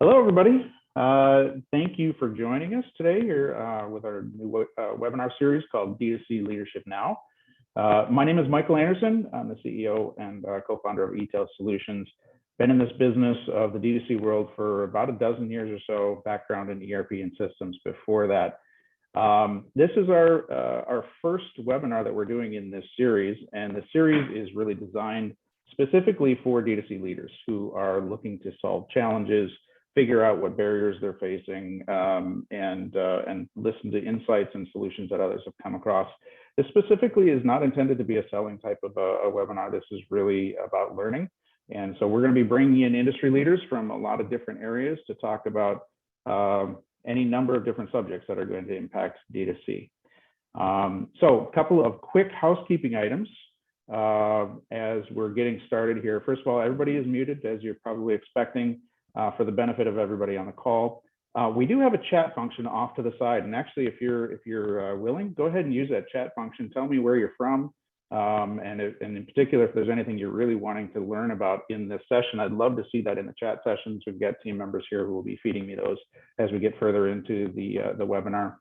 Hello, everybody. Thank you for joining us today here with our new webinar series called D2C Leadership Now. My name is Michael Anderson. I'm the CEO and co-founder of Etail Solutions. Been in this business of the D2C world for about a dozen years or so, background in ERP and systems before that. This is our first webinar that we're doing in this series, and the series is really designed specifically for D2C leaders who are looking to solve challenges, figure out what barriers they're facing, and listen to insights and solutions that others have come across. This specifically is not intended to be a selling type of a webinar. This is really about learning. And so we're going to be bringing in industry leaders from a lot of different areas to talk about any number of different subjects that are going to impact D2C. So a couple of quick housekeeping items as we're getting started here. First of all, everybody is muted, as you're probably expecting, for the benefit of everybody on the call. We do have a chat function off to the side, and actually, if you're willing, go ahead and use that chat function. Tell me where you're from, and in particular, if there's anything you're really wanting to learn about in this session, I'd love to see that in the chat sessions. We've got team members here who will be feeding me those as we get further into the webinar.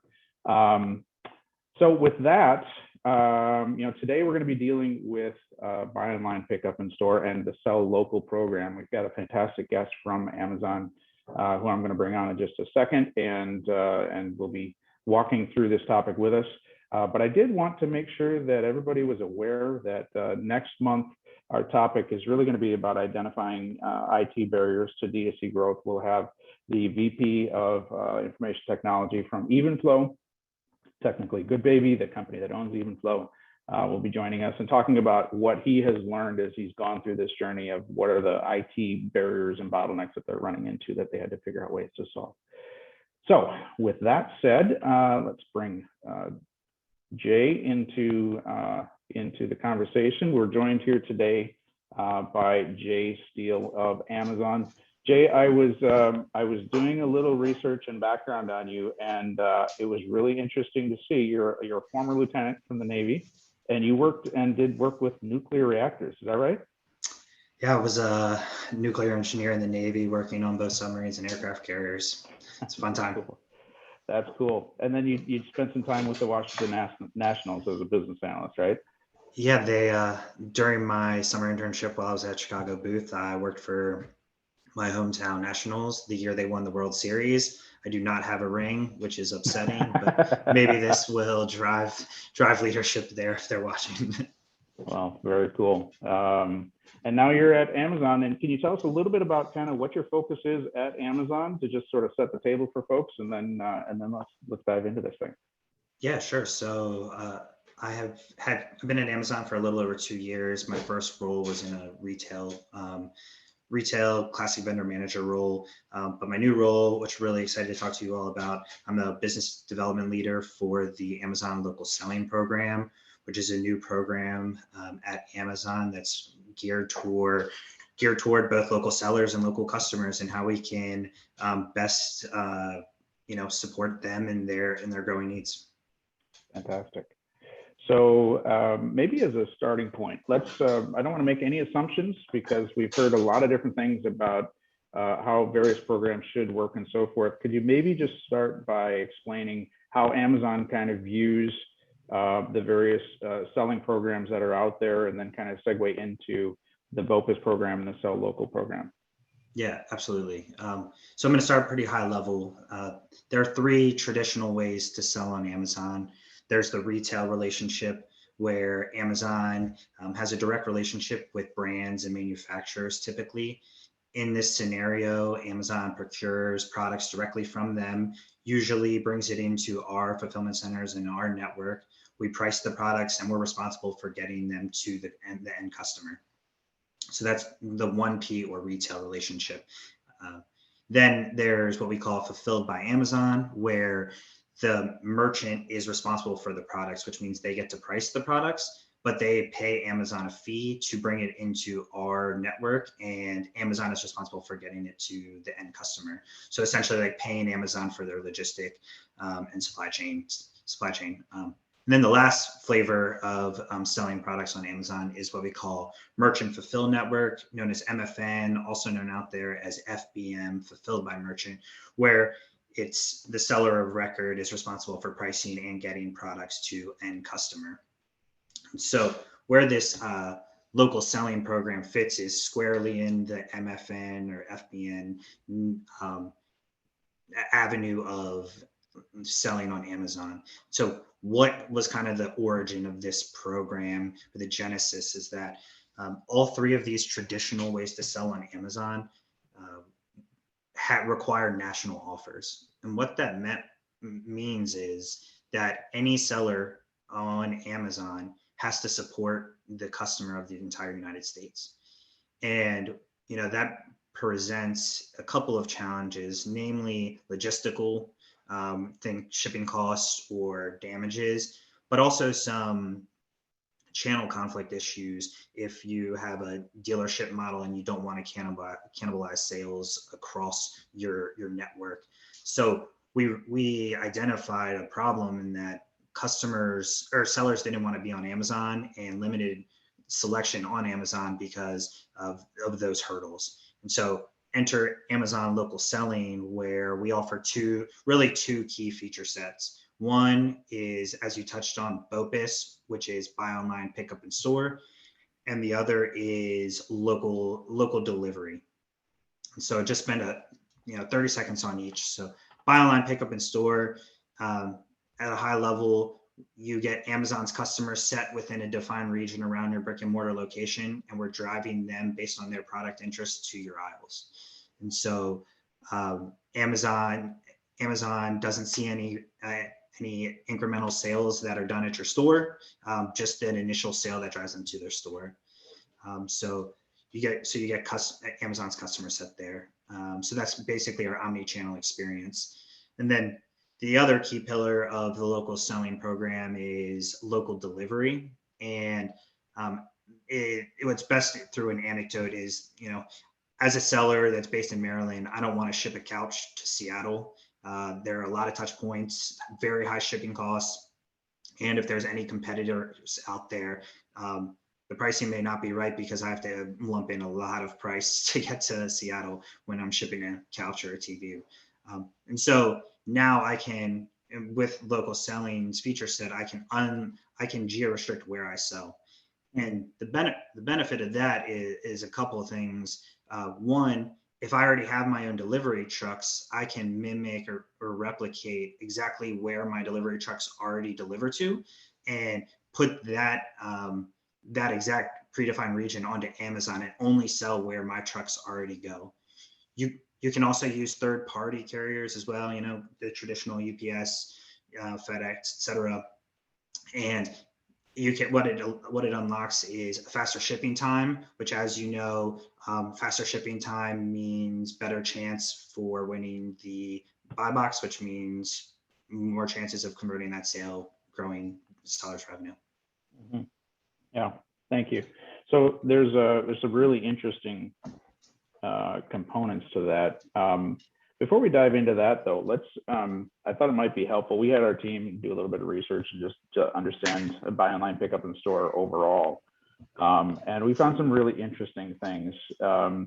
So with that, today we're going to be dealing with buy online, pick up in store, and the sell local program. We've got a fantastic guest from Amazon who I'm going to bring on in just a second, and we'll be walking through this topic with us. But I did want to make sure that everybody was aware that next month our topic is really going to be about identifying IT barriers to D2C growth. We'll have the VP of Information Technology from Evenflow, technically Good Baby, the company that owns Evenflow, will be joining us and talking about what he has learned as he's gone through this journey of what are the IT barriers and bottlenecks that they're running into that they had to figure out ways to solve. So with that said, let's bring Jay into the conversation. We're joined here today by Jay Steele of Amazon. Jay, I was doing a little research and background on you, and it was really interesting to see you're a former lieutenant from the Navy, and you worked and did work with nuclear reactors. Is that right? Yeah, I was a nuclear engineer in the Navy, working on both submarines and aircraft carriers. It's a fun time. Cool. That's cool. And then you spent some time with the Washington Nationals as a business analyst, right? Yeah, they during my summer internship while I was at Chicago Booth, I worked for my hometown Nationals the year they won the World Series. I do not have a ring, which is upsetting, but maybe this will drive leadership there if they're watching. Well, very cool. And now you're at Amazon, and can you tell us a little bit about kind of what your focus is at Amazon to just sort of set the table for folks, and then let's dive into this thing. Yeah, sure. So I've been at Amazon for a little over 2 years. My first role was in a retail classic vendor manager role. But my new role, which I'm really excited to talk to you all about, I'm the business development leader for the Amazon Local Selling Program, which is a new program at Amazon that's geared toward both local sellers and local customers, and how we can best support them in their growing needs. Fantastic. So maybe as a starting point, I don't want to make any assumptions because we've heard a lot of different things about how various programs should work and so forth. Could you maybe just start by explaining how Amazon kind of views the various selling programs that are out there, and then kind of segue into the BOPIS program and the Sell Local program? Yeah, absolutely. So I'm going to start pretty high level. There are 3 traditional ways to sell on Amazon. There's the retail relationship, where Amazon has a direct relationship with brands and manufacturers. Typically, in this scenario, Amazon procures products directly from them, usually brings it into our fulfillment centers and our network. We price the products, and we're responsible for getting them to the end customer. So that's the 1P or retail relationship. Then there's what we call fulfilled by Amazon, where the merchant is responsible for the products, which means they get to price the products, but they pay Amazon a fee to bring it into our network, and Amazon is responsible for getting it to the end customer. So essentially, like paying Amazon for their logistic and supply chain. And then the last flavor of selling products on Amazon is what we call Merchant Fulfill Network, known as MFN, also known out there as FBM, Fulfilled by Merchant, where it's the seller of record is responsible for pricing and getting products to end customer. So where this local selling program fits is squarely in the MFN or FBN avenue of selling on Amazon. So what was kind of the origin of this program, or the genesis, is that all three of these traditional ways to sell on Amazon require national offers. And what that means is that any seller on Amazon has to support the customer of the entire United States. And, that presents a couple of challenges, namely logistical, shipping costs or damages, but also some channel conflict issues if you have a dealership model and you don't want to cannibalize sales across your network. So we identified a problem in that customers or sellers didn't want to be on Amazon and limited selection on Amazon because of those hurdles. And so enter Amazon local selling, where we offer two key feature sets. One is, as you touched on, BOPIS, which is buy online, pick up in store. And the other is local delivery. And so just spend 30 seconds on each. So buy online, pick up in store. At a high level, you get Amazon's customers set within a defined region around your brick and mortar location, and we're driving them based on their product interests to your aisles. And so Amazon doesn't see any incremental sales that are done at your store, just an initial sale that drives them to their store. So you get Amazon's customer set there. So that's basically our omni-channel experience. And then the other key pillar of the local selling program is local delivery. And what's best through an anecdote is, as a seller that's based in Maryland, I don't want to ship a couch to Seattle. There are a lot of touch points, very high shipping costs. And if there's any competitors out there, the pricing may not be right because I have to lump in a lot of price to get to Seattle when I'm shipping a couch or a TV. And so now I can, with local selling's feature set, I can geo-restrict where I sell. And the benefit of that is a couple of things. One, if I already have my own delivery trucks, I can mimic or replicate exactly where my delivery trucks already deliver to, and put that exact predefined region onto Amazon and only sell where my trucks already go. You can also use third-party carriers as well, the traditional UPS, FedEx, etc. And you can what it unlocks is a faster shipping time, which, as you know, faster shipping time means better chance for winning the buy box, which means more chances of converting that sale, growing seller's revenue. Mm-hmm. Yeah, thank you. So there's some really interesting components to that. Before we dive into that, though, I thought it might be helpful. We had our team do a little bit of research just to understand buy online, pick up in store overall. And we found some really interesting things. So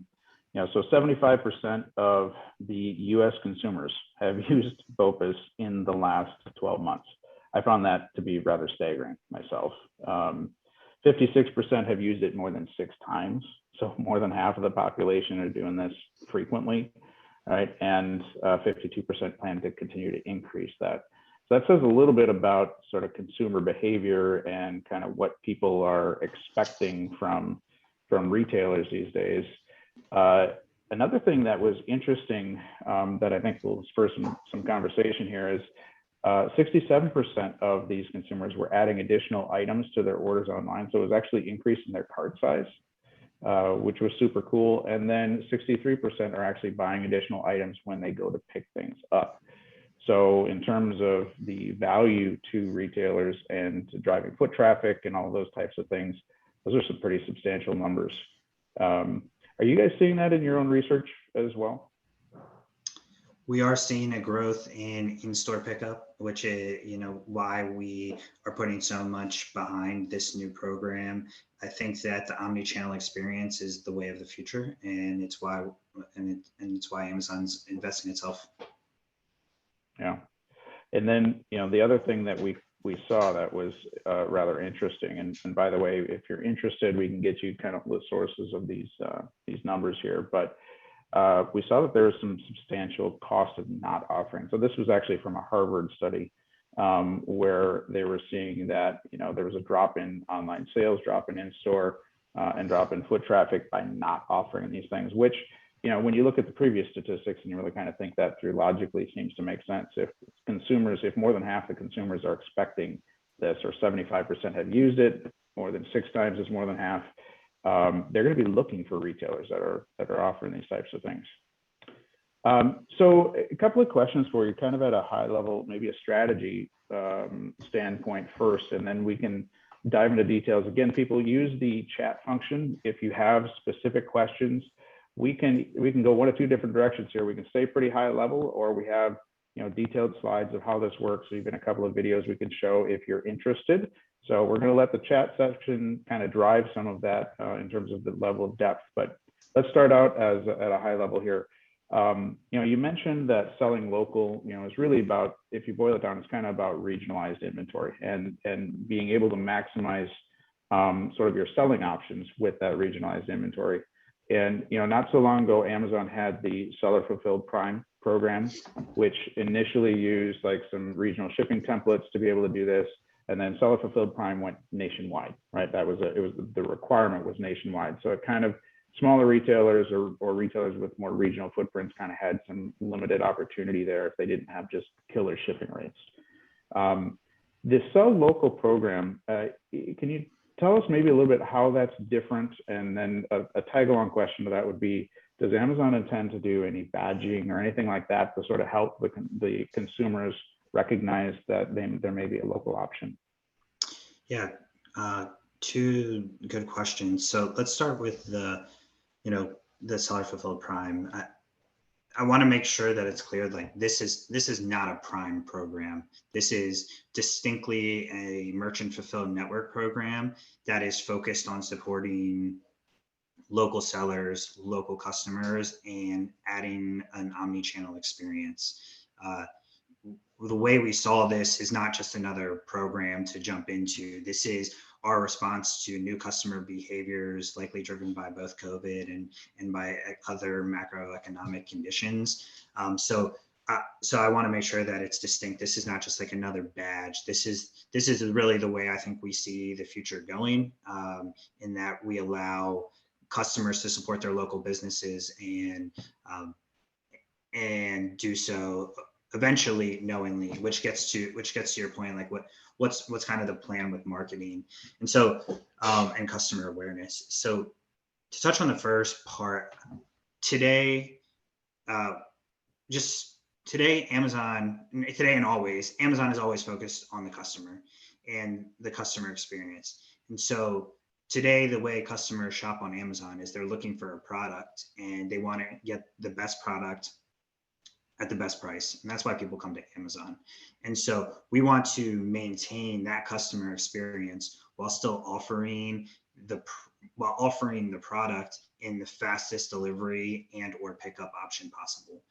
75% of the US consumers have used BOPIS in the last 12 months. I found that to be rather staggering myself. 56% have used it more than 6 times. So more than half of the population are doing this frequently, right? And 52% plan to continue to increase that. So that says a little bit about sort of consumer behavior and kind of what people are expecting from retailers these days. Another thing that was interesting that I think will spur some conversation here is 67% of these consumers were adding additional items to their orders online. So it was actually increasing their cart size, which was super cool. And then 63% are actually buying additional items when they go to pick things up. So in terms of the value to retailers and to driving foot traffic and all of those types of things, those are some pretty substantial numbers. Are you guys seeing that in your own research as well? We are seeing a growth in-store pickup, which is, why we are putting so much behind this new program. I think that the omni-channel experience is the way of the future, and it's why Amazon's investing itself. Yeah. And then, the other thing that we saw that was rather interesting, and by the way, if you're interested, we can get you kind of the sources of these numbers here, but we saw that there was some substantial cost of not offering. So this was actually from a Harvard study where they were seeing that, there was a drop in online sales, drop in in-store, and drop in foot traffic by not offering these things, which, when you look at the previous statistics and you really kind of think that through logically, seems to make sense. If more than half the consumers are expecting this, or 75% have used it, more than 6 times is more than half, they're going to be looking for retailers that are offering these types of things. So a couple of questions for you, kind of at a high level, maybe a strategy standpoint first, and then we can dive into details. Again, people, use the chat function. If you have specific questions, we can go one of two different directions here. We can stay pretty high level, or we have detailed slides of how this works. Even a couple of videos we can show if you're interested. So we're going to let the chat section kind of drive some of that in terms of the level of depth. But let's start out at a high level here. You mentioned that selling local, is really about, if you boil it down, it's kind of about regionalized inventory and being able to maximize sort of your selling options with that regionalized inventory. And not so long ago, Amazon had the Seller Fulfilled Prime program, which initially used like some regional shipping templates to be able to do this. And then Seller Fulfilled Prime went nationwide, right? The requirement was nationwide. So it kind of, smaller retailers or retailers with more regional footprints kind of had some limited opportunity there if they didn't have just killer shipping rates. The Sell Local program, can you tell us maybe a little bit how that's different? And then a tag-along question to that would be, does Amazon intend to do any badging or anything like that to sort of help the consumers recognize that there may be a local option? Yeah, two good questions. So let's start with the Seller Fulfilled Prime. I want to make sure that it's clear, like this is not a Prime program. This is distinctly a merchant fulfilled network program that is focused on supporting local sellers, local customers, and adding an omni-channel experience. The way we saw this is not just another program to jump into. This is our response to new customer behaviors, likely driven by both COVID and by other macroeconomic conditions. So I want to make sure that it's distinct. This is not just like another badge. This is really the way I think we see the future going, in that we allow customers to support their local businesses and do so eventually knowingly, which gets to your point, like what's kind of the plan with marketing, and so and customer awareness. So to touch on the first part, today Amazon is always focused on the customer and the customer experience. And so today, the way customers shop on Amazon is they're looking for a product and they want to get the best product at the best price. And that's why people come to Amazon. And so we want to maintain that customer experience while still offering the product in the fastest delivery and or pickup option possible.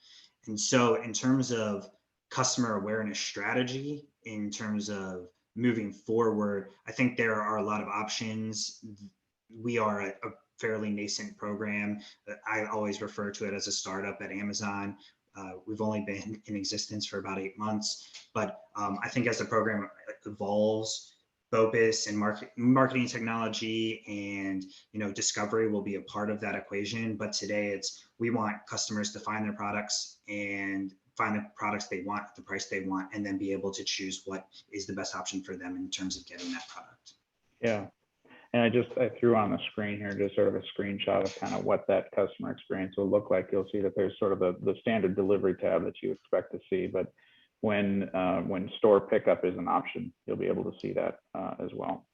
And so in terms of customer awareness strategy, in terms of moving forward, I think there are a lot of options. We are a fairly nascent program. I always refer to it as a startup at Amazon. We've only been in existence for about 8 months, but I think as the program evolves, BOPIS and marketing technology and discovery will be a part of that equation. But today we want customers to find their products and find the products they want at the price they want, and then be able to choose what is the best option for them in terms of getting that product. Yeah. And I threw on the screen here just sort of a screenshot of kind of what that customer experience will look like. You'll see that there's sort of the standard delivery tab that you expect to see, but when store pickup is an option, you'll be able to see that as well.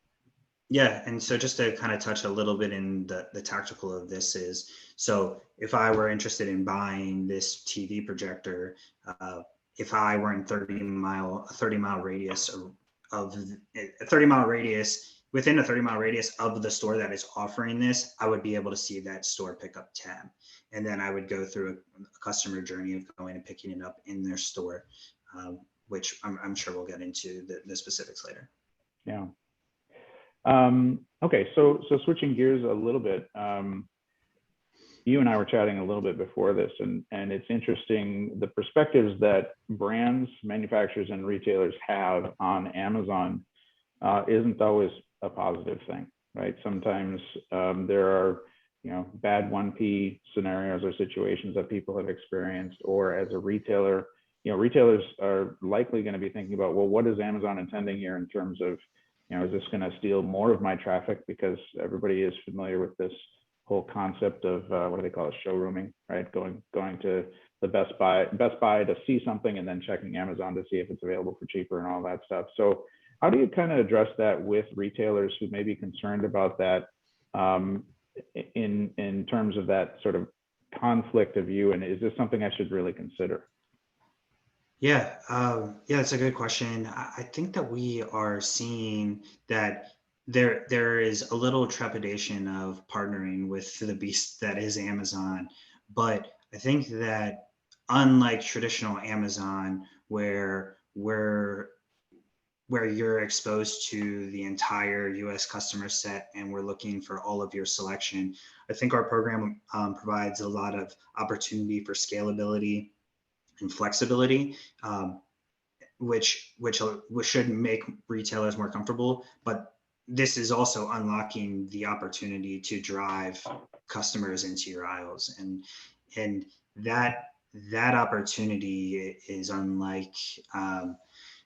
Yeah, and so just to kind of touch a little bit in the tactical of this is, so if I were interested in buying this TV projector, uh, if I were in 30 mile radius of a 30-mile radius, within a 30-mile radius of the store that is offering this, I would be able to see that store pick up tab. And then I would go through a customer journey of going and picking it up in their store, which I'm sure we'll get into the specifics later. Yeah. Okay, so switching gears a little bit, you and I were chatting a little bit before this, and it's interesting the perspectives that brands, manufacturers, and retailers have on Amazon isn't always a positive thing, right? Sometimes there are, bad 1P scenarios or situations that people have experienced, or as a retailer, retailers are likely going to be thinking about, well, what is Amazon intending here in terms of, is this going to steal more of my traffic? Because everybody is familiar with this whole concept of what do they call it, showrooming, right? Going to the Best Buy to see something and then checking Amazon to see if it's available for cheaper and all that stuff. So how do you kind of address that with retailers who may be concerned about that in terms of that sort of conflict of view? And is this something I should really consider? Yeah, it's a good question. I think that we are seeing that there is a little trepidation of partnering with the beast that is Amazon, but I think that unlike traditional Amazon, where you're exposed to the entire U.S. customer set and we're looking for all of your selection, I think our program provides a lot of opportunity for scalability and flexibility, which should make retailers more comfortable. But this is also unlocking the opportunity to drive customers into your aisles, and that opportunity is unlike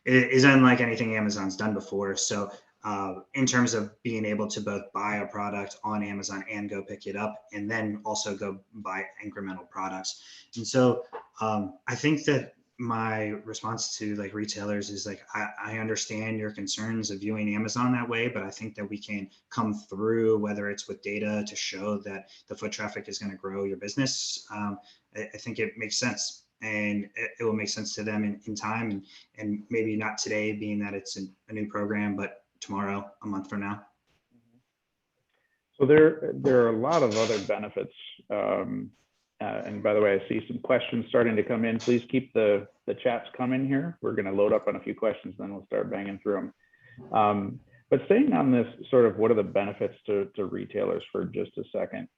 anything Amazon's done before. So in terms of being able to both buy a product on Amazon and go pick it up, and then also go buy incremental products. And so I think that my response to like retailers is like, I understand your concerns of viewing Amazon that way, but I think that we can come through, whether it's with data to show that the foot traffic is going to grow your business. I think it makes sense, and it will make sense to them in time, and maybe not today, being that it's a new program, but tomorrow, a month from now. So there are a lot of other benefits. And by the way, I see some questions starting to come in. Please keep the chats coming here. We're going to load up on a few questions, then we'll start banging through them. But staying on this sort of what are the benefits to retailers for just a second.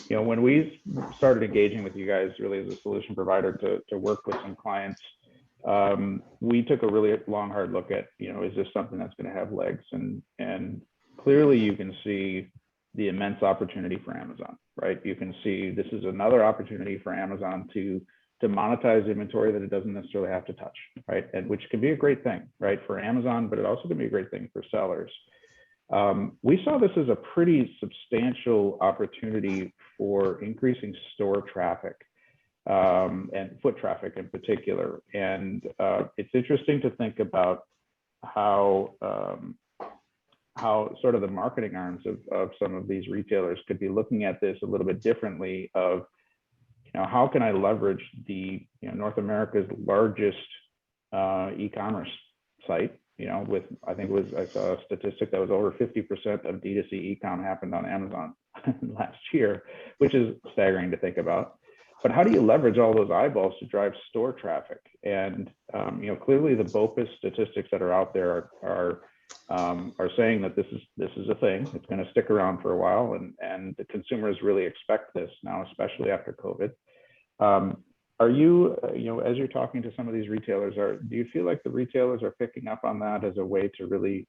When we started engaging with you guys really as a solution provider to work with some clients, we took a really long, hard look at, is this something that's going to have legs? And clearly you can see the immense opportunity for Amazon, right? You can see this is another opportunity for Amazon to monetize inventory that it doesn't necessarily have to touch, right? And which can be a great thing, right, for Amazon, but it also can be a great thing for sellers. We saw this as a pretty substantial opportunity for increasing store traffic and foot traffic in particular. And it's interesting to think about how sort of the marketing arms of some of these retailers could be looking at this a little bit differently of, how can I leverage the, North America's largest e-commerce site, with, I think I saw a statistic that was over 50% of D2C e-com happened on Amazon last year, which is staggering to think about. But how do you leverage all those eyeballs to drive store traffic? And, clearly the BOPIS statistics that are out there are saying that this is a thing. It's going to stick around for a while, and the consumers really expect this now, especially after COVID. Are you, as you're talking to some of these retailers, do you feel like the retailers are picking up on that as a way to really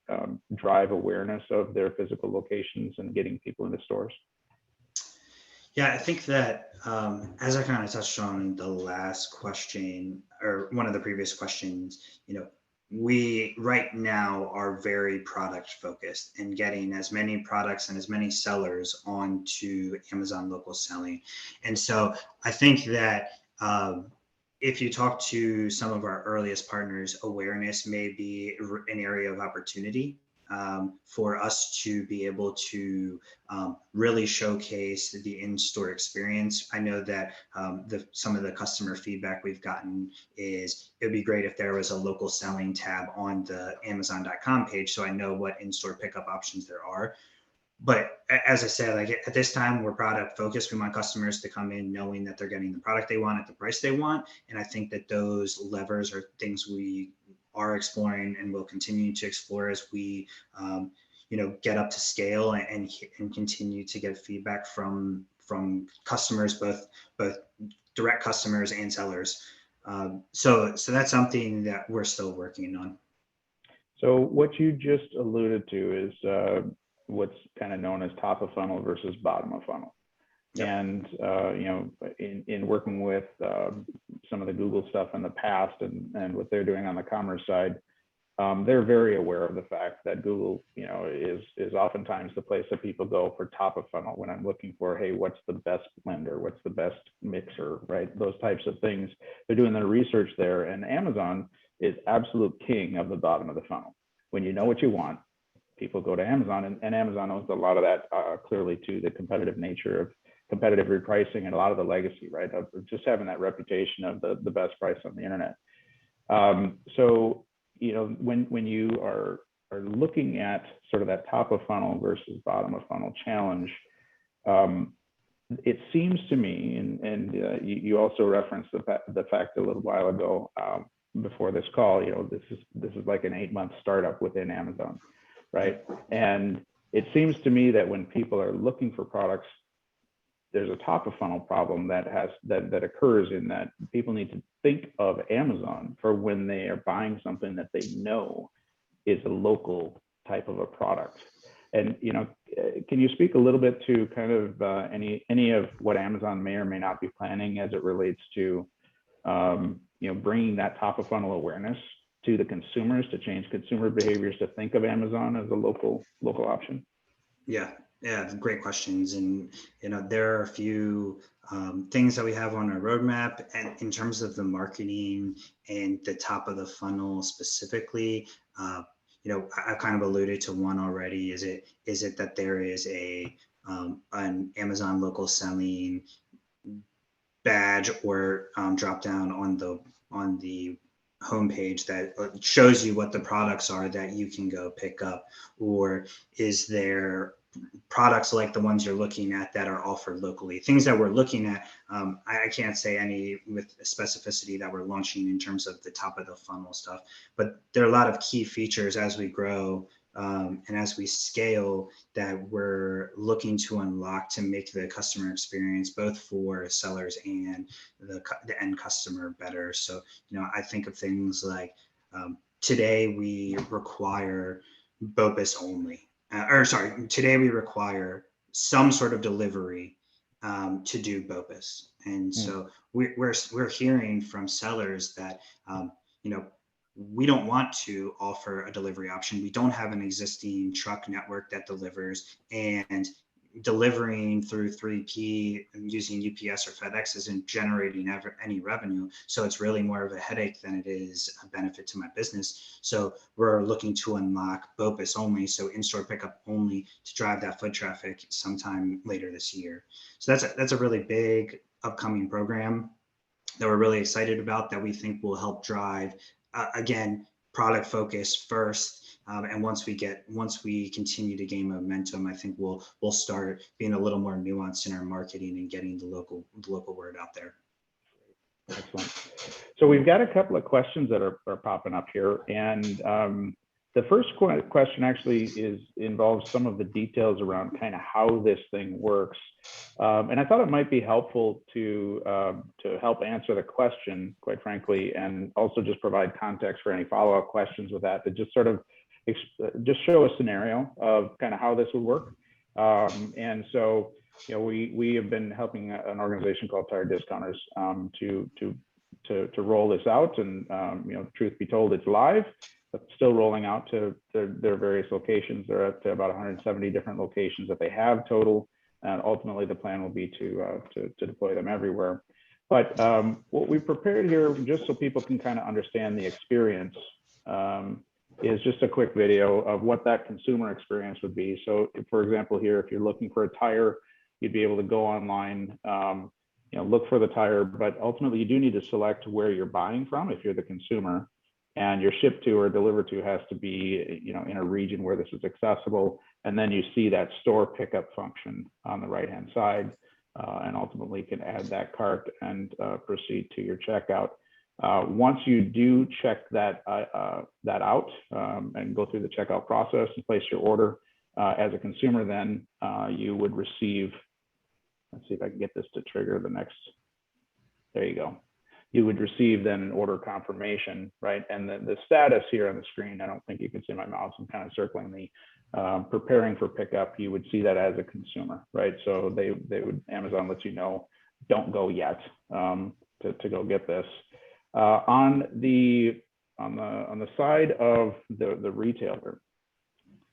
drive awareness of their physical locations and getting people into stores? Yeah, I think that as I kind of touched on the last question, or one of the previous questions, we right now are very product focused and getting as many products and as many sellers onto Amazon local selling. And so I think that if you talk to some of our earliest partners, awareness may be an area of opportunity. for us to be able to really showcase the in-store experience. I know that some of the customer feedback we've gotten is it would be great if there was a local selling tab on the Amazon.com page, so I know what in-store pickup options there are. But as I said, like at this time, we're product focused. We want customers to come in knowing that they're getting the product they want at the price they want. And I think that those levers are things we are exploring and will continue to explore as we, get up to scale and continue to get feedback from customers, both direct customers and sellers. So that's something that we're still working on. So what you just alluded to is what's kind of known as top of funnel versus bottom of funnel. Yep. And in working with some of the Google stuff in the past and what they're doing on the commerce side, they're very aware of the fact that Google, is oftentimes the place that people go for top of funnel when I'm looking for, hey, what's the best blender, what's the best mixer, right? Those types of things. They're doing their research there, and Amazon is absolute king of the bottom of the funnel. When you know what you want, people go to Amazon, and Amazon owns a lot of that clearly to the competitive nature of competitive repricing and a lot of the legacy, right, of just having that reputation of the best price on the internet. So, when you are looking at sort of that top of funnel versus bottom of funnel challenge, it seems to me, and you also referenced the fact a little while ago before this call, this is like an 8-month startup within Amazon, right? And it seems to me that when people are looking for products, there's a top of funnel problem that occurs in that people need to think of Amazon for when they are buying something that they know is a local type of a product. And can you speak a little bit to kind of any of what Amazon may or may not be planning as it relates to bringing that top of funnel awareness to the consumers, to change consumer behaviors to think of Amazon as a local option? Yeah, great questions. And there are a few things that we have on our roadmap, and in terms of the marketing and the top of the funnel specifically. I've kind of alluded to one already. Is it that there is an Amazon local selling badge or drop down on the homepage that shows you what the products are that you can go pick up? Or is there products like the ones you're looking at that are offered locally? Things that we're looking at, I can't say any with specificity that we're launching in terms of the top of the funnel stuff, but there are a lot of key features as we grow and as we scale that we're looking to unlock to make the customer experience, both for sellers and the end customer, better. So, I think of things like today we require BOPIS only. Today we require some sort of delivery to do BOPIS. And so we're hearing from sellers that, we don't want to offer a delivery option. We don't have an existing truck network that delivers, and delivering through 3P using UPS or FedEx isn't generating any revenue. So it's really more of a headache than it is a benefit to my business. So we're looking to unlock BOPIS only, so in-store pickup only, to drive that foot traffic sometime later this year. So that's a really big upcoming program that we're really excited about, that we think will help drive, again, product focus first. And once we continue to gain momentum, I think we'll start being a little more nuanced in our marketing and getting the local word out there. Excellent. So we've got a couple of questions that are popping up here, and the first question actually involves some of the details around kind of how this thing works, and I thought it might be helpful to help answer the question, quite frankly, and also just provide context for any follow-up questions with that, to just sort of just show a scenario of kind of how this would work. And so, we have been helping an organization called Tire Discounters to roll this out, and truth be told, it's live, but still rolling out to their various locations. They're up to about 170 different locations that they have total, and ultimately the plan will be to deploy them everywhere. But what we prepared here, just so people can kind of understand the experience, is just a quick video of what that consumer experience would be. So for example, here, if you're looking for a tire, you'd be able to go online, look for the tire, but ultimately you do need to select where you're buying from if you're the consumer, and your ship to or deliver to has to be, in a region where this is accessible. And then you see that store pickup function on the right-hand side, and ultimately can add that cart and proceed to your checkout. Once you do check that out and go through the checkout process and place your order as a consumer, then you would receive, let's see if I can get this to trigger the next, there you go. You would receive then an order confirmation, right? And the status here on the screen, I don't think you can see my mouse, I'm kind of circling the preparing for pickup. You would see that as a consumer, right? So Amazon lets you know, don't go yet to go get this. On the side of the retailer,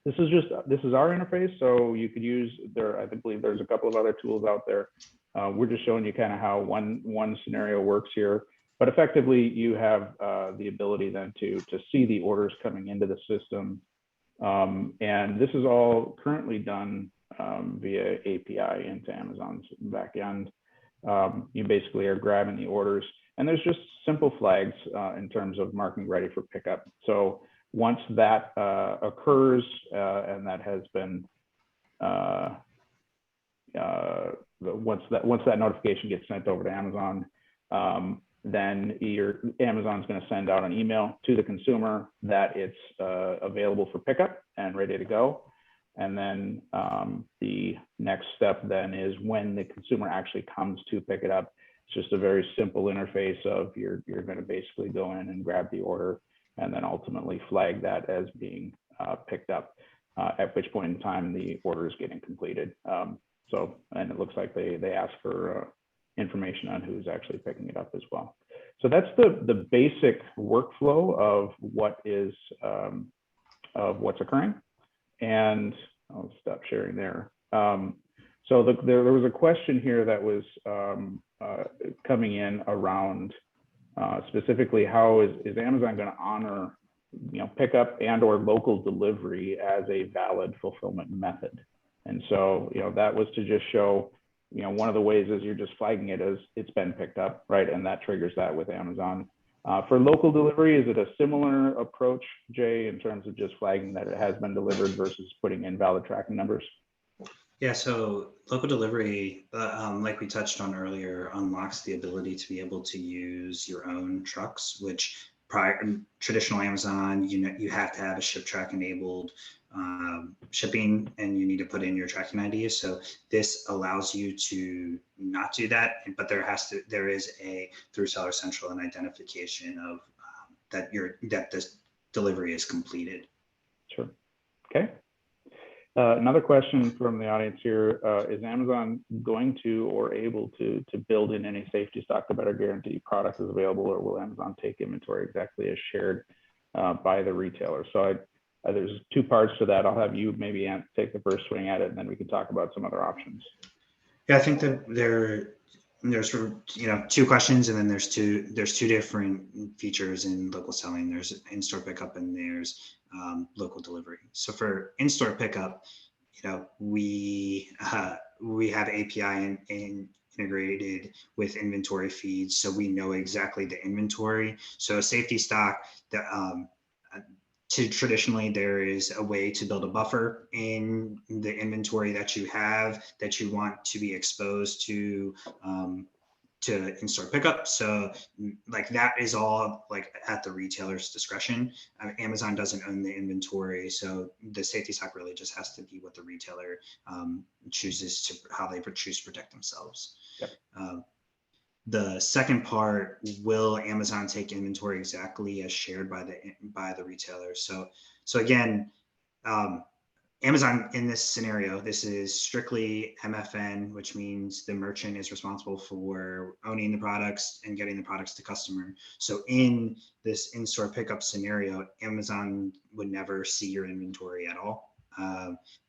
this is our interface. So you could use I believe there's a couple of other tools out there. We're just showing you kind of how one scenario works here, but effectively you have the ability then to see the orders coming into the system. And this is all currently done via API into Amazon's backend. You basically are grabbing the orders, and there's just simple flags in terms of marking ready for pickup. So once that occurs and that has been once that notification gets sent over to Amazon, then Amazon's going to send out an email to the consumer that it's available for pickup and ready to go. And then the next step then is when the consumer actually comes to pick it up. It's just a very simple interface of you're going to basically go in and grab the order and then ultimately flag that as being picked up, at which point in time the order is getting completed. And it looks like they ask for information on who's actually picking it up as well. So that's the basic workflow of what's occurring. And I'll stop sharing there. So there was a question here that was coming in around specifically how is Amazon going to honor pickup and or local delivery as a valid fulfillment method. And so that was to just show one of the ways is you're just flagging it as it's been picked up, right? And that triggers that with Amazon. For local delivery, is it a similar approach, Jay, in terms of just flagging that it has been delivered versus putting in valid tracking numbers? Yeah, so local delivery, like we touched on earlier, unlocks the ability to be able to use your own trucks, which traditional Amazon, you have to have a ship track enabled shipping, and you need to put in your tracking ID. So this allows you to not do that, but there is a through Seller Central an identification of that this delivery is completed. Sure. Okay. Another question from the audience here, is Amazon going to or able to build in any safety stock to better guarantee product is available, or will Amazon take inventory exactly as shared by the retailer? So there's two parts to that. I'll have you maybe take the first swing at it, and then we can talk about some other options. Yeah, I think that there's two questions, and then there's two different features in local selling. There's in-store pickup and there's local delivery. So for in-store pickup, we have API integrated with inventory feeds, so we know exactly the inventory. So a safety stock that traditionally there is a way to build a buffer in the inventory that you have that you want to be exposed to in-store pickup. So like that is all like at the retailer's discretion. Amazon doesn't own the inventory, so the safety stock really just has to be what the retailer chooses to how they choose to protect themselves. Yep. The second part, will Amazon take inventory exactly as shared by the retailer? So again, Amazon in this scenario, this is strictly MFN, which means the merchant is responsible for owning the products and getting the products to customer. So in this in-store pickup scenario, Amazon would never see your inventory at all.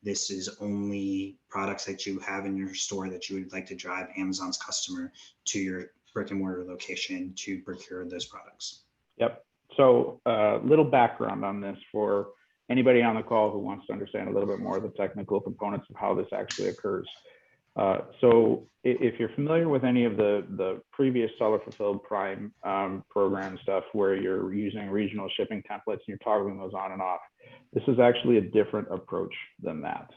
This is only products that you have in your store that you would like to drive Amazon's customer to your brick and mortar location to procure those products. Yep. So little background on this for anybody on the call who wants to understand a little bit more of the technical components of how this actually occurs. So if you're familiar with any of the previous Seller Fulfilled Prime program stuff where you're using regional shipping templates and you're toggling those on and off, this is actually a different approach than that.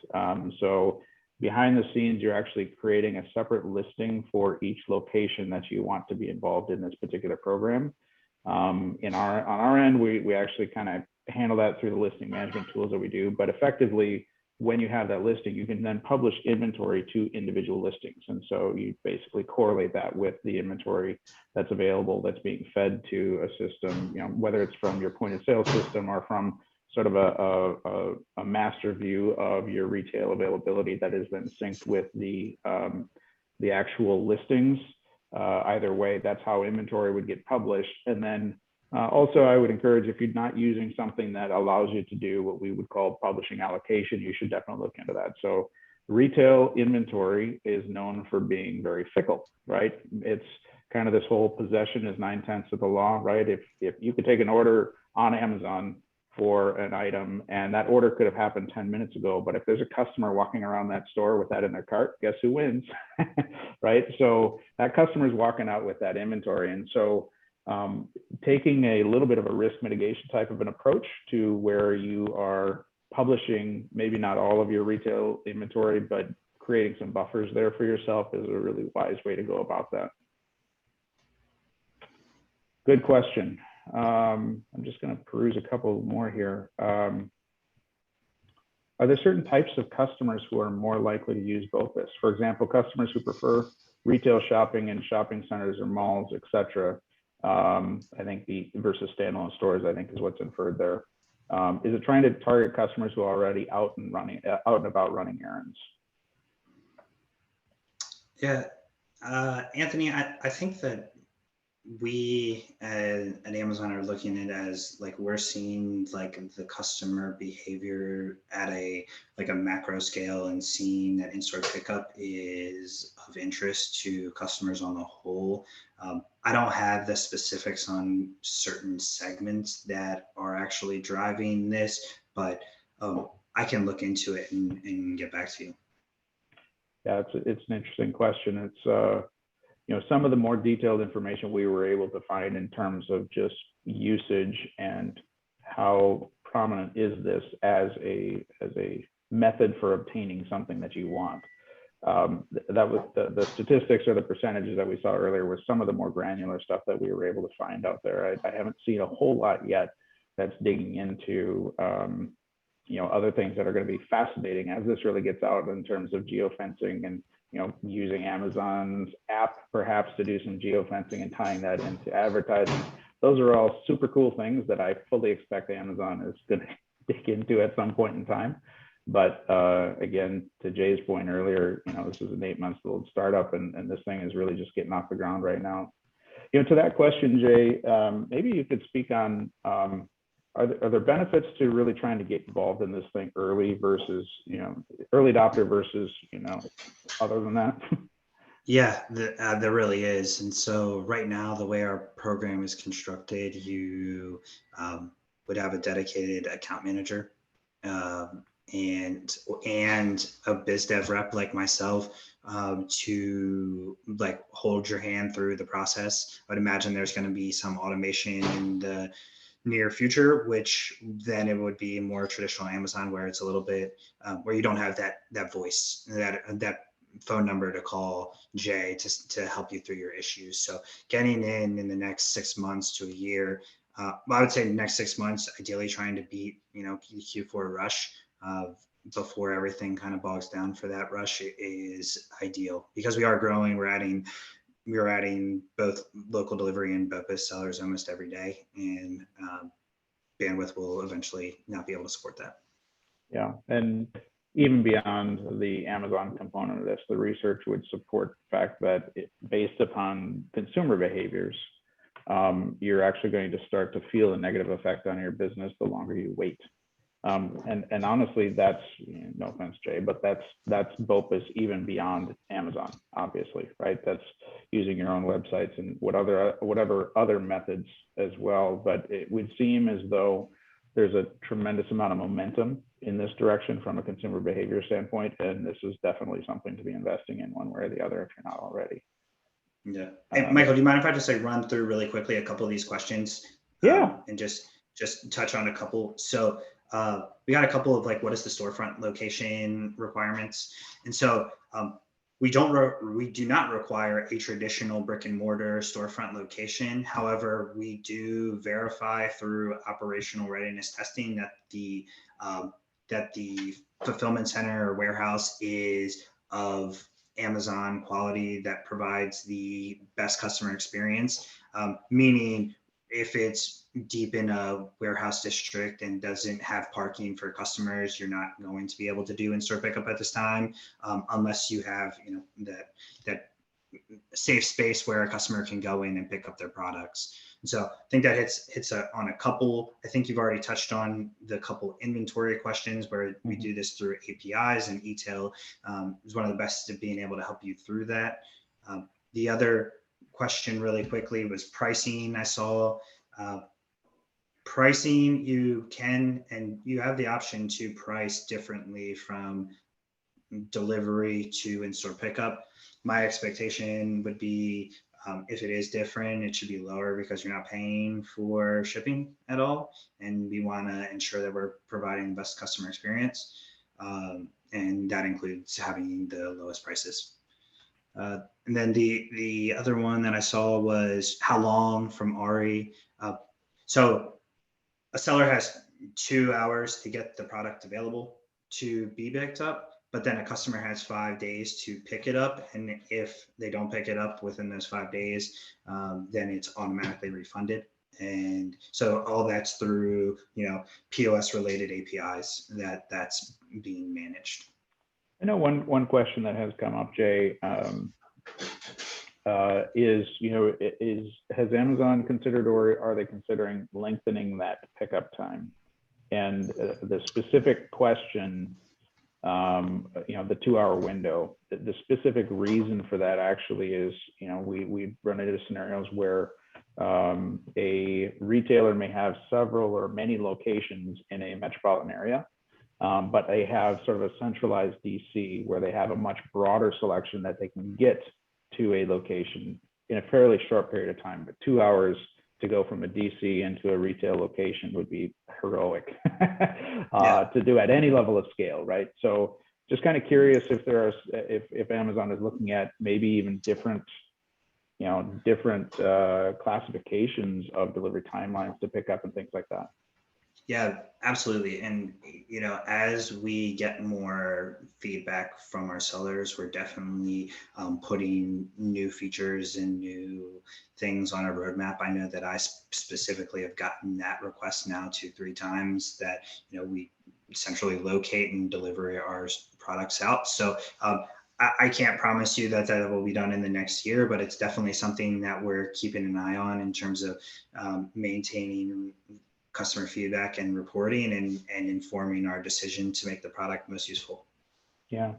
So behind the scenes, you're actually creating a separate listing for each location that you want to be involved in this particular program. On our end, we actually kind of handle that through the listing management tools that we do, but effectively, when you have that listing, you can then publish inventory to individual listings. And so you basically correlate that with the inventory that's available, that's being fed to a system, you know, whether it's from your point of sale system or from sort of a master view of your retail availability that has been synced with the actual listings. Either way, that's how inventory would get published. And then also, I would encourage, if you're not using something that allows you to do what we would call publishing allocation, you should definitely look into that. So retail inventory is known for being very fickle, right? It's kind of this whole possession is 9/10 of the law, right? If you could take an order on Amazon for an item and that order could have happened 10 minutes ago, but if there's a customer walking around that store with that in their cart, guess who wins, right? So that customer is walking out with that inventory. And so taking a little bit of a risk mitigation type of an approach to where you are publishing maybe not all of your retail inventory, but creating some buffers there for yourself is a really wise way to go about that. Good question. I'm just going to peruse a couple more here. Are there certain types of customers who are more likely to use BOPIS? For example, customers who prefer retail shopping in shopping centers or malls, etc. I think versus standalone stores, I think is what's inferred there. Is it trying to target customers who are already out and about running errands? Yeah, Anthony, I think that we at Amazon are looking at it as like we're seeing like the customer behavior at a macro scale and seeing that in-store pickup is of interest to customers on the whole. I don't have the specifics on certain segments that are actually driving this, but I can look into it and get back to you. Yeah, it's an interesting question. It's you know, some of the more detailed information we were able to find in terms of just usage and how prominent is this as a method for obtaining something that you want. That was the statistics or the percentages that we saw earlier was some of the more granular stuff that we were able to find out there. I haven't seen a whole lot yet that's digging into you know, other things that are going to be fascinating as this really gets out in terms of geofencing and, you know, using Amazon's app perhaps to do some geofencing and tying that into advertising. Those are all super cool things that I fully expect Amazon is going to dig into at some point in time. But again, to Jay's point earlier, you know, this is an 8-month-old startup and this thing is really just getting off the ground right now. You know, to that question, Jay, maybe you could speak on, are there benefits to really trying to get involved in this thing early versus, you know, early adopter versus, you know, other than that? Yeah, there really is. And so right now, the way our program is constructed, you would have a dedicated account manager and a biz dev rep like myself to like hold your hand through the process. I'd imagine there's going to be some automation in the near future, which then it would be more traditional Amazon where it's a little bit where you don't have that voice, that phone number to call Jay to help you through your issues. So getting in the next 6 months to a year, I would say the next 6 months, ideally trying to beat, you know, Q4 rush before everything kind of bogs down for that rush is ideal because we are growing. We're adding both local delivery and BOPIS sellers almost every day, and bandwidth will eventually not be able to support that. Yeah, and even beyond the Amazon component of this, the research would support the fact that based upon consumer behaviors, you're actually going to start to feel a negative effect on your business the longer you wait. And honestly, that's, no offense, Jay, but that's BOPIS even beyond Amazon, obviously, right? That's using your own websites and whatever other methods as well. But it would seem as though there's a tremendous amount of momentum in this direction from a consumer behavior standpoint, and this is definitely something to be investing in one way or the other if you're not already. Yeah. Hey, Michael, do you mind if I just run through really quickly a couple of these questions? Yeah. And just touch on a couple. So we got a couple of what is the storefront location requirements? And so we do not require a traditional brick and mortar storefront location. However, we do verify through operational readiness testing that the fulfillment center or warehouse is of Amazon quality that provides the best customer experience, meaning if it's deep in a warehouse district and doesn't have parking for customers, you're not going to be able to do in-store pickup at this time, unless you have that safe space where a customer can go in and pick up their products. And so I think that hits on a couple. I think you've already touched on the couple inventory questions where we do this through APIs, and Etail is one of the best at being able to help you through that. The other question really quickly was pricing. I saw pricing, you can, and you have the option to price differently from delivery to in-store pickup. My expectation would be if it is different, it should be lower because you're not paying for shipping at all. And we want to ensure that we're providing the best customer experience. And that includes having the lowest prices. And then the other one that I saw was how long from Ari. So a seller has 2 hours to get the product available to be picked up, but then a customer has 5 days to pick it up. And if they don't pick it up within those 5 days, then it's automatically refunded. And so all that's through, POS related APIs that's being managed. I know one question that has come up, Jay, has Amazon considered, or are they considering lengthening that pickup time? And the specific question, the 2-hour window, the specific reason for that actually is, we run into scenarios where a retailer may have several or many locations in a metropolitan area. But they have sort of a centralized DC where they have a much broader selection that they can get to a location in a fairly short period of time. But 2 hours to go from a DC into a retail location would be heroic to do at any level of scale, right? So just kind of curious if Amazon is looking at maybe even different classifications of delivery timelines to pick up and things like that. Yeah, absolutely. And, as we get more feedback from our sellers, we're definitely putting new features and new things on our roadmap. I know that I specifically have gotten that request now 2-3 times that, we centrally locate and deliver our products out. So I can't promise you that will be done in the next year, but it's definitely something that we're keeping an eye on in terms of maintaining customer feedback and reporting and informing our decision to make the product most useful. Yeah,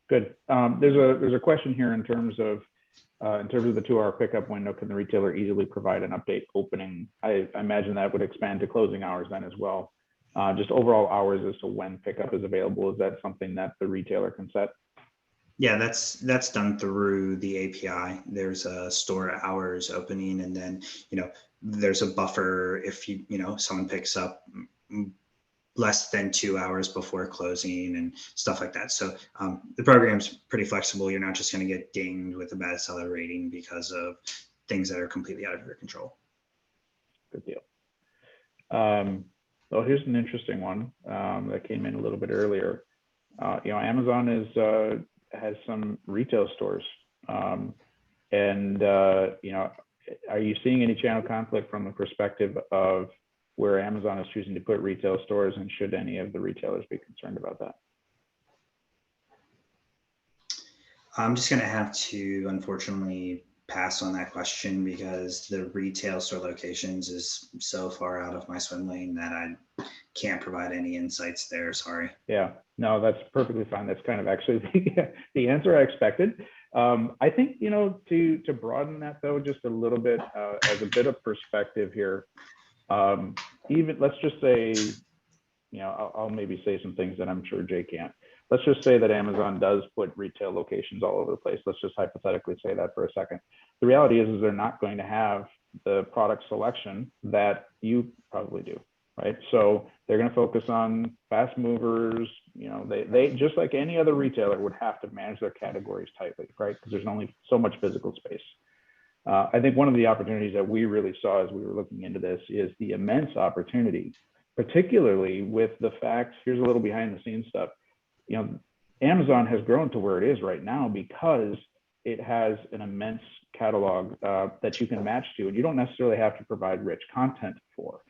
good. There's a question here in terms of the 2-hour pickup window. Can the retailer easily provide an update opening? I imagine that would expand to closing hours then as well. Just overall hours as to when pickup is available. Is that something that the retailer can set? Yeah, that's done through the API. There's a store hours opening, and then there's a buffer if someone picks up less than 2 hours before closing and stuff like that. So the program's pretty flexible. You're not just going to get dinged with a bad seller rating because of things that are completely out of your control. Good deal. Well, here's an interesting one that came in a little bit earlier. Amazon has some retail stores, and are you seeing any channel conflict from the perspective of where Amazon is choosing to put retail stores, and should any of the retailers be concerned about that? I'm just going to have to, unfortunately, pass on that question because the retail store locations is so far out of my swim lane that I can't provide any insights there. Sorry. Yeah, no, that's perfectly fine. That's kind of actually the answer I expected. I think, to broaden that though, just a little bit, as a bit of perspective here, even let's just say, I'll maybe say some things that I'm sure Jay can't. Let's just say that Amazon does put retail locations all over the place. Let's just hypothetically say that for a second. The reality is they're not going to have the product selection that you probably do, right? So they're going to focus on fast movers. They just like any other retailer would have to manage their categories tightly, right? Because there's only so much physical space. I think one of the opportunities that we really saw as we were looking into this is the immense opportunity, particularly with the fact, here's a little behind the scenes stuff. Amazon has grown to where it is right now because it has an immense catalog that you can match to, and you don't necessarily have to provide rich content for.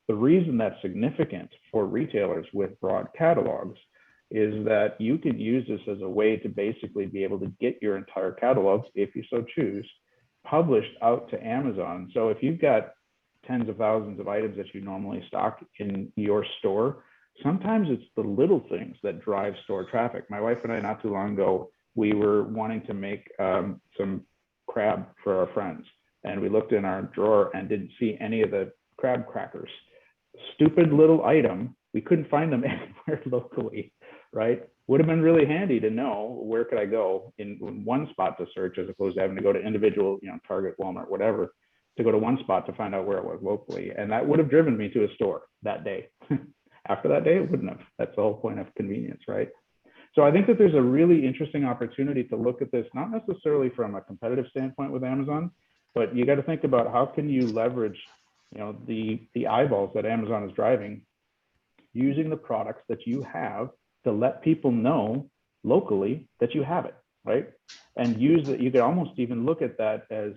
The reason that's significant for retailers with broad catalogs is that you can use this as a way to basically be able to get your entire catalog, if you so choose, published out to Amazon. So if you've got tens of thousands of items that you normally stock in your store, sometimes it's the little things that drive store traffic. My wife and I, not too long ago, we were wanting to make some crab for our friends. And we looked in our drawer and didn't see any of the crab crackers. Stupid little item. We couldn't find them anywhere locally, right? Would have been really handy to know where could I go in one spot to search as opposed to having to go to individual, Target, Walmart, whatever, to go to one spot to find out where it was locally. And that would have driven me to a store that day. After that day, it wouldn't have. That's the whole point of convenience, right? So I think that there's a really interesting opportunity to look at this, not necessarily from a competitive standpoint with Amazon, but you got to think about how can you leverage, the eyeballs that Amazon is driving using the products that you have to let people know locally that you have it, right? And use that. You could almost even look at that as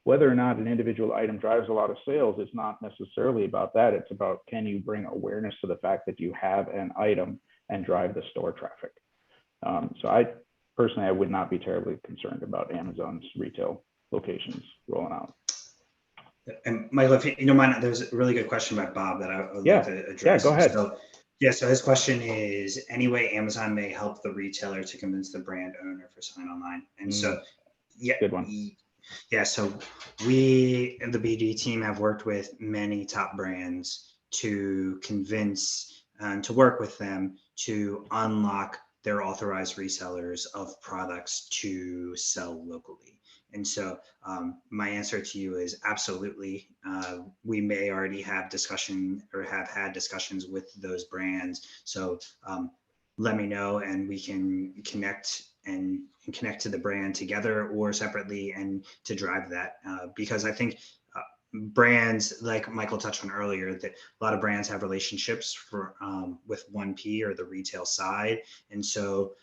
whether or not an individual item drives a lot of sales, it's not necessarily about that. It's about, can you bring awareness to the fact that you have an item and drive the store traffic? So I would not be terribly concerned about Amazon's retail locations rolling out. And Michael, if you don't mind, there's a really good question by Bob that I would like to address. Yeah, go ahead. So his question is, any way Amazon may help the retailer to convince the brand owner for sign online? And so, good one. Yeah, so we and the BD team have worked with many top brands to convince and to work with them to unlock their authorized resellers of products to sell locally. And so my answer to you is absolutely. We may already have discussion or have had discussions with those brands. So let me know and we can connect and connect to the brand together or separately and to drive that. Because I think brands, like Michael touched on earlier, that a lot of brands have relationships with 1P or the retail side. And so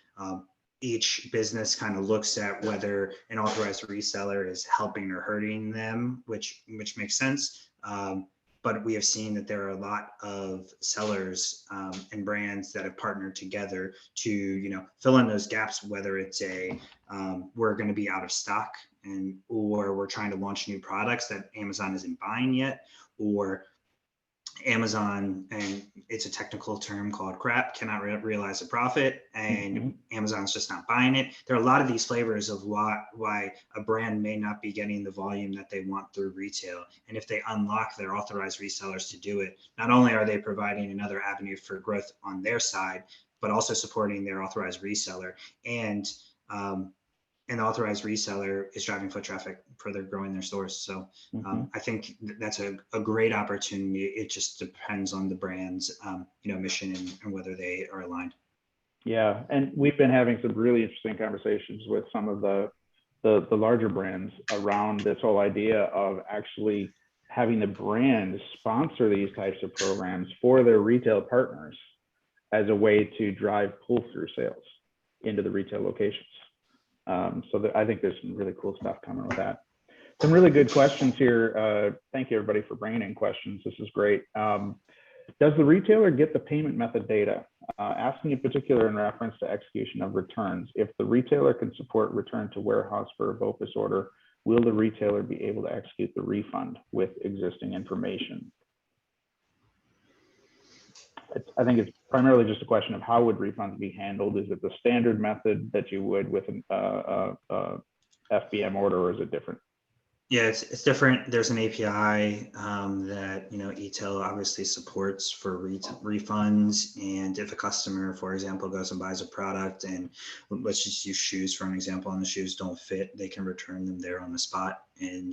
each business kind of looks at whether an authorized reseller is helping or hurting them, which makes sense. But we have seen that there are a lot of sellers and brands that have partnered together to, fill in those gaps, whether it's we're going to be out of stock or we're trying to launch new products that Amazon isn't buying yet, or Amazon, and it's a technical term called crap, cannot realize a profit, and Amazon's just not buying it. There are a lot of these flavors of why a brand may not be getting the volume that they want through retail. And if they unlock their authorized resellers to do it, not only are they providing another avenue for growth on their side, but also supporting their authorized reseller. And an authorized reseller is driving foot traffic, further growing their stores. So I think that's a great opportunity. It just depends on the brand's mission and whether they are aligned. Yeah, and we've been having some really interesting conversations with some of the larger brands around this whole idea of actually having the brand sponsor these types of programs for their retail partners as a way to drive pull-through sales into the retail locations. So I think there's some really cool stuff coming with that. Some really good questions here. Thank you everybody for bringing in questions. This is great. Does the retailer get the payment method data? Asking in particular in reference to execution of returns. If the retailer can support return to warehouse for a BOPIS order, will the retailer be able to execute the refund with existing information? I think it's primarily just a question of how would refunds be handled. Is it the standard method that you would with an FBM order, or is it different? Yeah, it's different. There's an API that Etail obviously supports for refunds. And if a customer, for example, goes and buys a product, and let's just use shoes for an example, and the shoes don't fit, they can return them there on the spot, and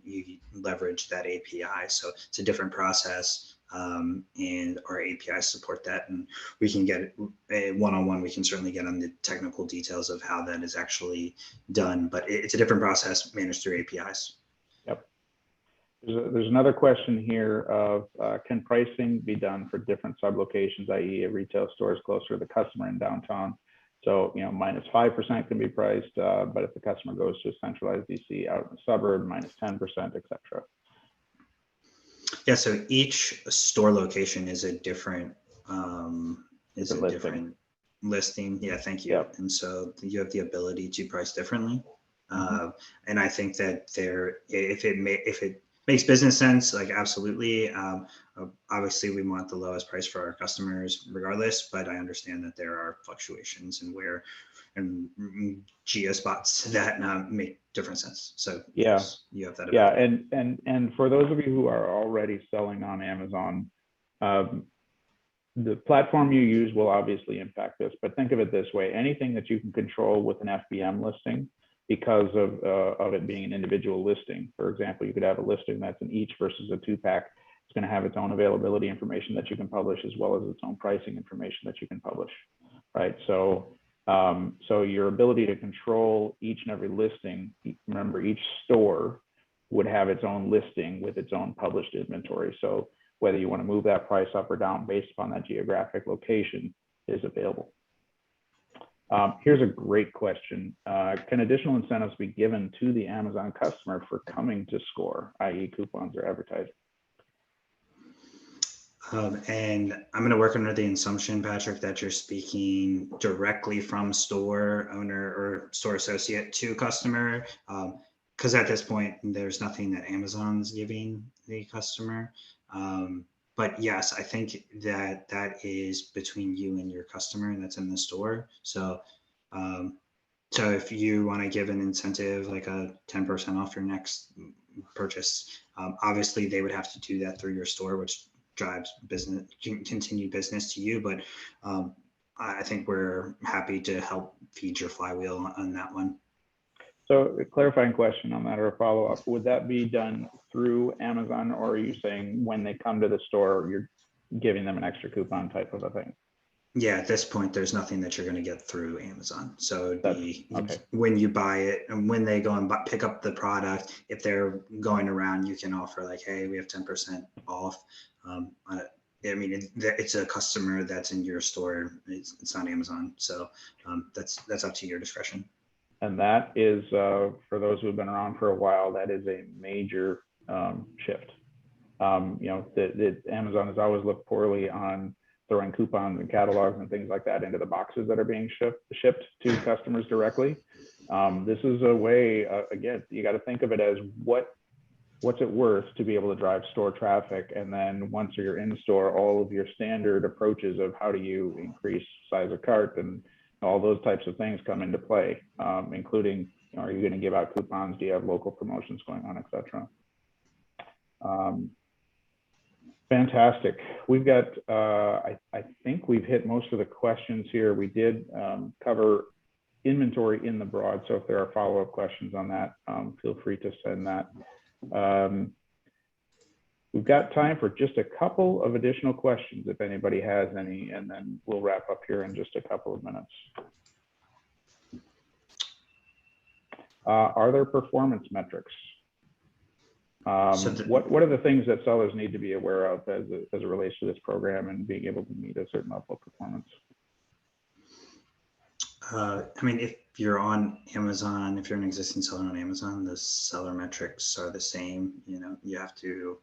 you leverage that API. So it's a different process, and our APIs support that. And we can get one-on-one. We can certainly get on the technical details of how that is actually done, but it's a different process managed through APIs. Yep. There's another question here of can pricing be done for different sub-locations, i.e. a retail store is closer to the customer in downtown? So, minus 5% can be priced, but if the customer goes to a centralized DC out in the suburb, minus 10%, et cetera. Yeah, so each store location is a different listing. Yeah, thank you. Yep. And so you have the ability to price differently. And I think that if it makes business sense, like absolutely. Obviously, we want the lowest price for our customers regardless, but I understand that there are fluctuations and geo spots that make different sense. So yes, you have that ability. Yeah, and for those of you who are already selling on Amazon, the platform you use will obviously impact this, but think of it this way: anything that you can control with an FBM listing, because of it being an individual listing. For example, you could have a listing that's an each versus a 2-pack. It's going to have its own availability information that you can publish, as well as its own pricing information that you can publish, right? So your ability to control each and every listing, remember, each store would have its own listing with its own published inventory. So whether you want to move that price up or down based upon that geographic location is available. Here's a great question. Can additional incentives be given to the Amazon customer for coming to SCORE, i.e. coupons or advertising? And I'm going to work under the assumption, Patrick, that you're speaking directly from store owner or store associate to customer, because at this point, there's nothing that Amazon's giving the customer. But yes, I think that is between you and your customer, and that's in the store. So, so if you want to give an incentive, like a 10% off your next purchase, obviously they would have to do that through your store, which drives business, continued business to you. But I think we're happy to help feed your flywheel on that one. So a clarifying question on that, or a follow-up, would that be done through Amazon, or are you saying when they come to the store, you're giving them an extra coupon type of a thing? Yeah, at this point, there's nothing that you're going to get through Amazon. So when you buy it and when they go and pick up the product, if they're going around, you can offer like, hey, we have 10% off. I mean, it's a customer that's in your store. It's on Amazon. So that's up to your discretion. And that is, for those who have been around for a while, that is a major shift. Amazon has always looked poorly on throwing coupons and catalogs and things like that into the boxes that are being shipped to customers directly. This is a way, again, you got to think of it as what's it worth to be able to drive store traffic, and then once you're in store, all of your standard approaches of how do you increase size of cart and all those types of things come into play, including, are you going to give out coupons? Do you have local promotions going on, et cetera? Fantastic. We've got, I think we've hit most of the questions here. We did cover inventory in the broad. So if there are follow-up questions on that, feel free to send that. We've got time for just a couple of additional questions if anybody has any, and then we'll wrap up here in just a couple of minutes. Are there performance metrics? What are the things that sellers need to be aware of as it relates to this program and being able to meet a certain level of performance? I mean, if you're on Amazon, if you're an existing seller on Amazon, the seller metrics are the same. You have to,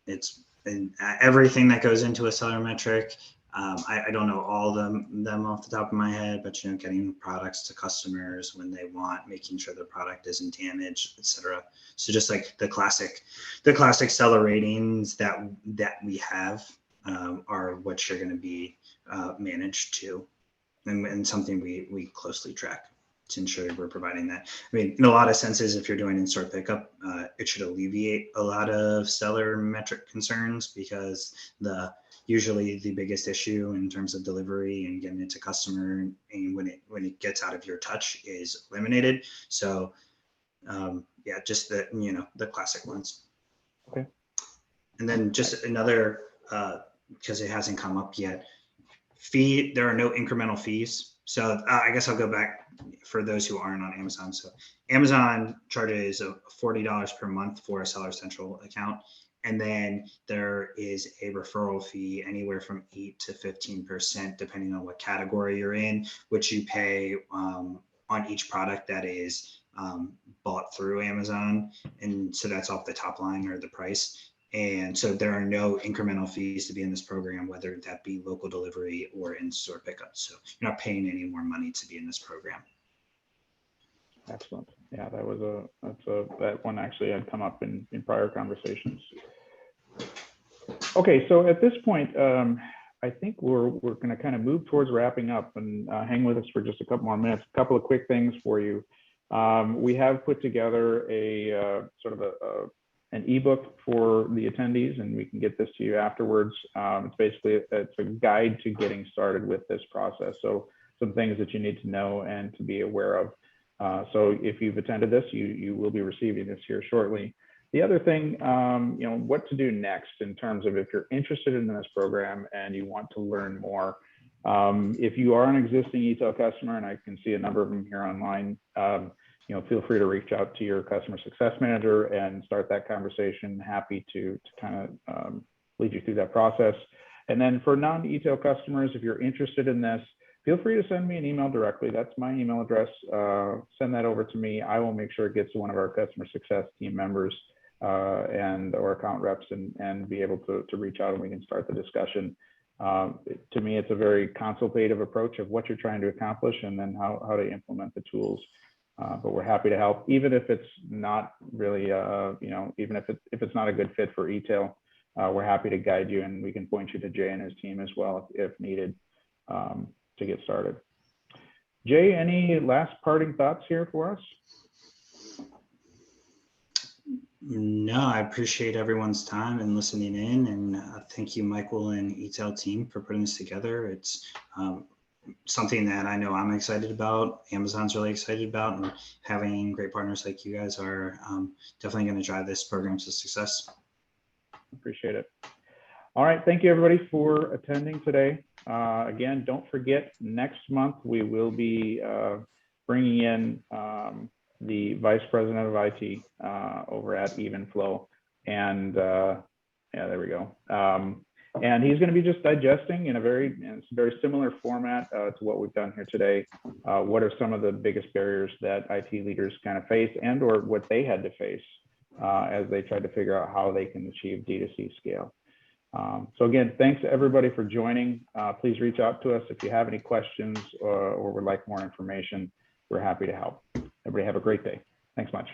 it's and everything that goes into a seller metric I don't know all of them off the top of my head, but getting products to customers when they want, making sure the product isn't damaged, etc. So just like the classic seller ratings that we have are what you're going to be managed to, and something we closely track to ensure we're providing that. I mean, in a lot of senses, if you're doing in-store pickup, it should alleviate a lot of seller metric concerns, because usually the biggest issue in terms of delivery and getting it to customer, and when it gets out of your touch, is eliminated. So yeah, just the classic ones. Okay. And then just another, because it hasn't come up yet, there are no incremental fees. So I guess I'll go back for those who aren't on Amazon. So Amazon charges $40 per month for a Seller Central account. And then there is a referral fee anywhere from 8 to 15%, depending on what category you're in, which you pay on each product that is bought through Amazon. And so that's off the top line or the price. And so there are no incremental fees to be in this program, whether that be local delivery or in-store pickup. So you're not paying any more money to be in this program. Excellent. Yeah, that one actually had come up in prior conversations. Okay, so at this point, I think we're going to kind of move towards wrapping up, and hang with us for just a couple more minutes. A couple of quick things for you. We have put together a sort of an ebook for the attendees, and we can get this to you afterwards. It's basically a guide to getting started with this process. So some things that you need to know and to be aware of. So if you've attended this, you will be receiving this here shortly. The other thing, what to do next in terms of if you're interested in this program and you want to learn more. If you are an existing Etail customer, and I can see a number of them here online, feel free to reach out to your customer success manager and start that conversation. Happy to kind of lead you through that process. And then for non-Etail customers, if you're interested in this, feel free to send me an email directly. That's my email address. Send that over to me. I will make sure it gets to one of our customer success team members or account reps, and be able to reach out, and we can start the discussion. To me, it's a very consultative approach of what you're trying to accomplish, and then how to implement the tools. But we're happy to help, even if it's not really, even if it's not a good fit for Etail. We're happy to guide you, and we can point you to Jay and his team as well if needed to get started. Jay, any last parting thoughts here for us? No, I appreciate everyone's time and listening in, and thank you, Michael and Etail team, for putting this together. It's something that I know I'm excited about, Amazon's really excited about, and having great partners like you guys are definitely going to drive this program to success. Appreciate it. All right, thank you everybody for attending today. Again, don't forget, next month we will be bringing in the Vice President of IT over at Evenflow, and yeah, there we go. And he's going to be just digesting in a very similar format to what we've done here today. What are some of the biggest barriers that IT leaders kind of face, and or what they had to face as they tried to figure out how they can achieve D2C scale. So again, thanks everybody for joining. Please reach out to us if you have any questions or would like more information. We're happy to help. Everybody have a great day. Thanks much.